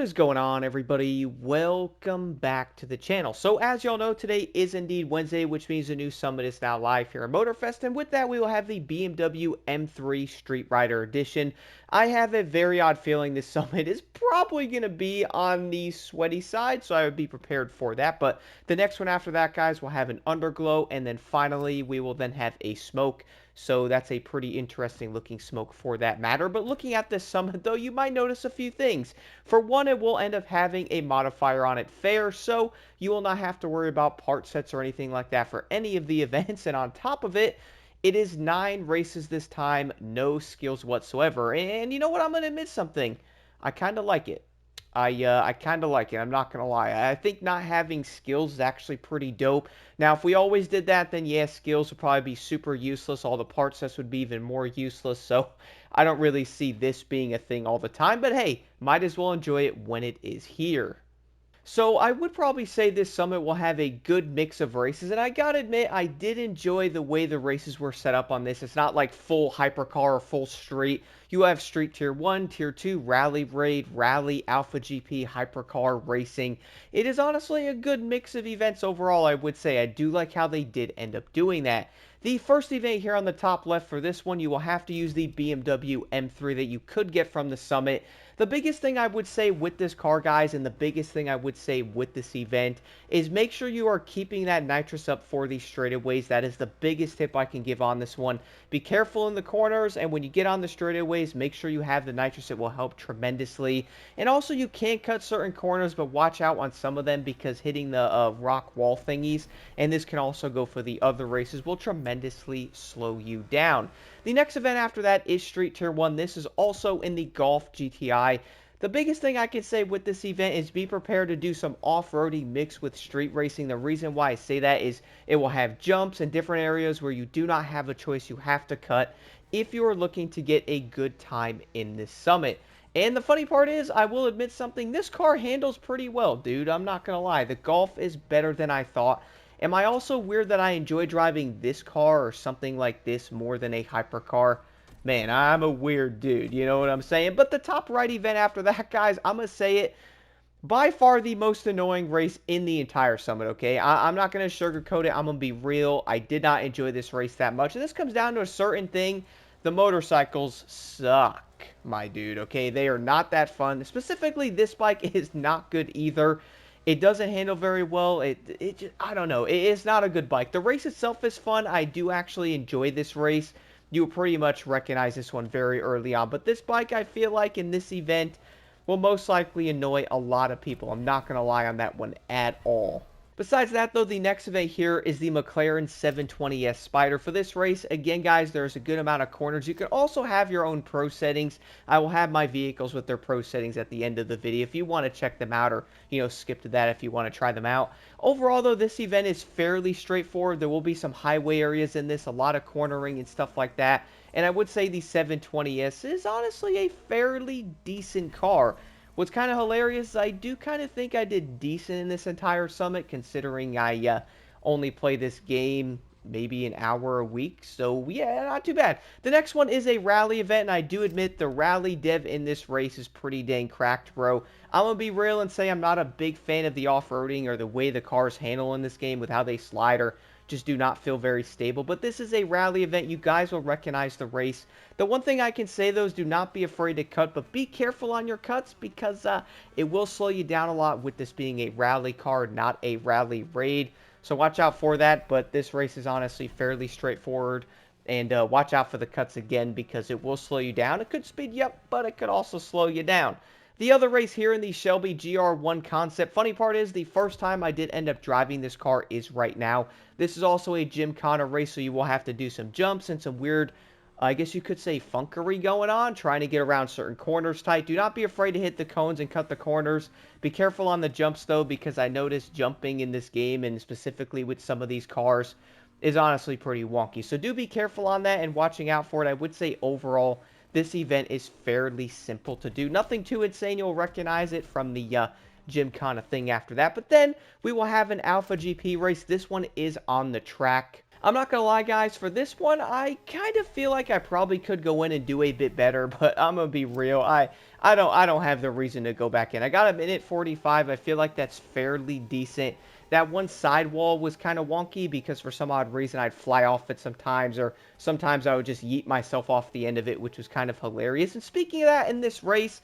is going on, everybody? Welcome back to the channel. So as y'all know, today is indeed Wednesday, which means the new summit is now live here at Motorfest, and with that we will have the BMW M3 Street Rider Edition. I have a very odd feeling this summit is probably going to be on the sweaty side, so I would be prepared for that. But the next one after that, guys, will have an underglow, and then finally we will then have a smoke. So that's a pretty interesting looking smoke for that matter. But looking at this summit though, you might notice a few things. For one, it will end up having a modifier on it fair, so you will not have to worry about part sets or anything like that for any of the events. And on top of it, it is 9 races this time, no skills whatsoever. And you know what? I'm going to admit something. I kind of like it. I kind of like it. I'm not going to lie. I think not having skills is actually pretty dope. Now, if we always did that, then yeah, skills would probably be super useless. All the part sets would be even more useless. So I don't really see this being a thing all the time. But hey, might as well enjoy it when it is here. So I would probably say this summit will have a good mix of races, and I gotta admit, I did enjoy the way the races were set up on this. It's not like full hypercar or full street. You have street tier 1, tier 2, rally raid, rally, alpha GP, hypercar racing. It is honestly a good mix of events overall, I would say. I do like how they did end up doing that. The first event here on the top left for this one, you will have to use the BMW M3 that you could get from the summit. The biggest thing I would say with this car, guys, and the biggest thing I would say with this event is make sure you are keeping that nitrous up for these straightaways. That is the biggest tip I can give on this one. Be careful in the corners, and when you get on the straightaways, make sure you have the nitrous. It will help tremendously. And also, you can cut certain corners, but watch out on some of them because hitting the rock wall thingies, and this can also go for the other races, will tremendously slow you down. The next event after that is Street Tier 1. This is also in the Golf GTI. The biggest thing I can say with this event is be prepared to do some off-roading mixed with street racing. The reason why I say that is it will have jumps in different areas where you do not have a choice. You have to cut if you are looking to get a good time in this summit. And the funny part is, I will admit something, this car handles pretty well, dude. I'm not going to lie. The Golf is better than I thought. Am I also weird that I enjoy driving this car or something like this more than a hypercar? Man, I'm a weird dude, you know what I'm saying? But the top right event after that, guys, I'm going to say it, by far the most annoying race in the entire summit, okay? I'm not going to sugarcoat it. I'm going to be real. I did not enjoy this race that much. And this comes down to a certain thing. The motorcycles suck, my dude, okay? They are not that fun. Specifically, this bike is not good either. It doesn't handle very well. It just, I don't know. It's not a good bike. The race itself is fun. I do actually enjoy this race. You pretty much recognize this one very early on. But this bike, I feel like in this event, will most likely annoy a lot of people. I'm not going to lie on that one at all. Besides that, though, the next event here is the Mclaren 720S Spider. For this race, again, guys, there's a good amount of corners. You can also have your own pro settings. I will have my vehicles with their pro settings at the end of the video if you want to check them out or, you know, skip to that if you want to try them out. Overall, though, this event is fairly straightforward. There will be some highway areas in this, a lot of cornering and stuff like that. And I would say the 720S is honestly a fairly decent car. What's kind of hilarious is I do kind of think I did decent in this entire summit, considering I only play this game maybe an hour a week. So, yeah, not too bad. The next one is a rally event, and I do admit the rally dev in this race is pretty dang cracked, bro. I'm going to be real and say I'm not a big fan of the off-roading or the way the cars handle in this game with how they slide or just do not feel very stable. But this is a rally event. You guys will recognize the race. The one thing I can say, though, is do not be afraid to cut, but be careful on your cuts because it will slow you down a lot with this being a rally car, not a rally raid. So watch out for that, but this race is honestly fairly straightforward. And watch out for the cuts again because it will slow you down. It could speed you up, but it could also slow you down. The other race here in the Shelby GR1 concept. Funny part is the first time I did end up driving this car is right now. This is also a Gymkhana race, so you will have to do some jumps and some weird, I guess you could say, funkery going on, trying to get around certain corners tight. Do not be afraid to hit the cones and cut the corners. Be careful on the jumps, though, because I noticed jumping in this game, and specifically with some of these cars, is honestly pretty wonky. So do be careful on that and watching out for it. I would say overall, this event is fairly simple to do. Nothing too insane. You'll recognize it from the Gymkhana thing after that. But then we will have an Alpha GP race. This one is on the track. I'm not gonna lie, guys, for this one, I kind of feel like I probably could go in and do a bit better, but I'm gonna be real. I don't have the reason to go back in. I got a minute 45. I feel like that's fairly decent. That one sidewall was kind of wonky because for some odd reason I'd fly off it sometimes, or sometimes I would just yeet myself off the end of it, which was kind of hilarious. And speaking of that, in this race,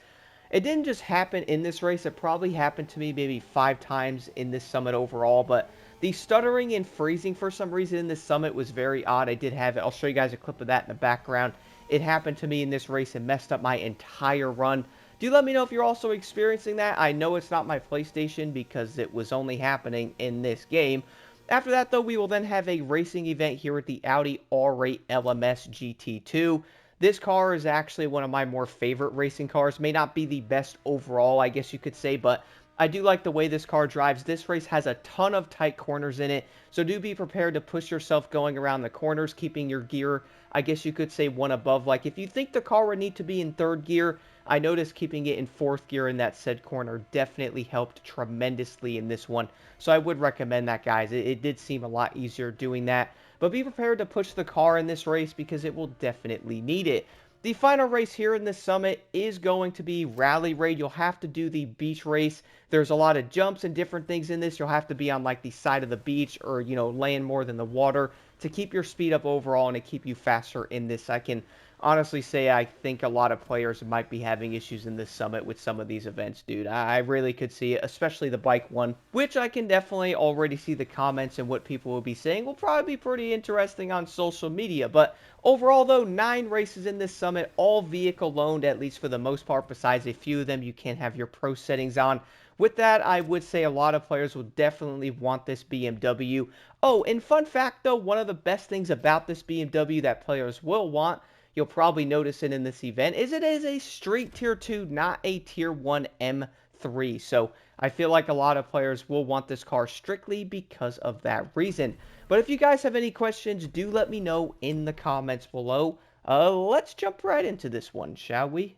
it didn't just happen in this race. It probably happened to me maybe 5 times in this summit overall, but the stuttering and freezing for some reason in this summit was very odd. I did have it. I'll show you guys a clip of that in the background. It happened to me in this race and messed up my entire run. Do let me know if you're also experiencing that. I know it's not my PlayStation because it was only happening in this game. After that, though, we will then have a racing event here at the Audi R8 LMS GT2. This car is actually one of my more favorite racing cars. May not be the best overall, I guess you could say, but I do like the way this car drives. This race has a ton of tight corners in it, so do be prepared to push yourself going around the corners, keeping your gear, I guess you could say, one above. Like, if you think the car would need to be in third gear, I noticed keeping it in fourth gear in that said corner definitely helped tremendously in this one. So I would recommend that, guys. It did seem a lot easier doing that. But be prepared to push the car in this race because it will definitely need it. The final race here in this summit is going to be Rally Raid. You'll have to do the beach race. There's a lot of jumps and different things in this. You'll have to be on like the side of the beach or, you know, land more than the water to keep your speed up overall and to keep you faster in this. I can honestly say I think a lot of players might be having issues in this summit with some of these events, dude. I really could see it, especially the bike one, which I can definitely already see the comments and what people will be saying will probably be pretty interesting on social media. But overall, though, 9 races in this summit, all vehicle loaned, at least for the most part, besides a few of them you can have your pro settings on. With that, I would say a lot of players will definitely want this BMW. Oh, and fun fact, though, one of the best things about this BMW that players will want, you'll probably notice it in this event, is it is a street tier 2, not a tier 1 M3. So I feel like a lot of players will want this car strictly because of that reason. But if you guys have any questions, do let me know in the comments below. Let's jump right into this one, shall we?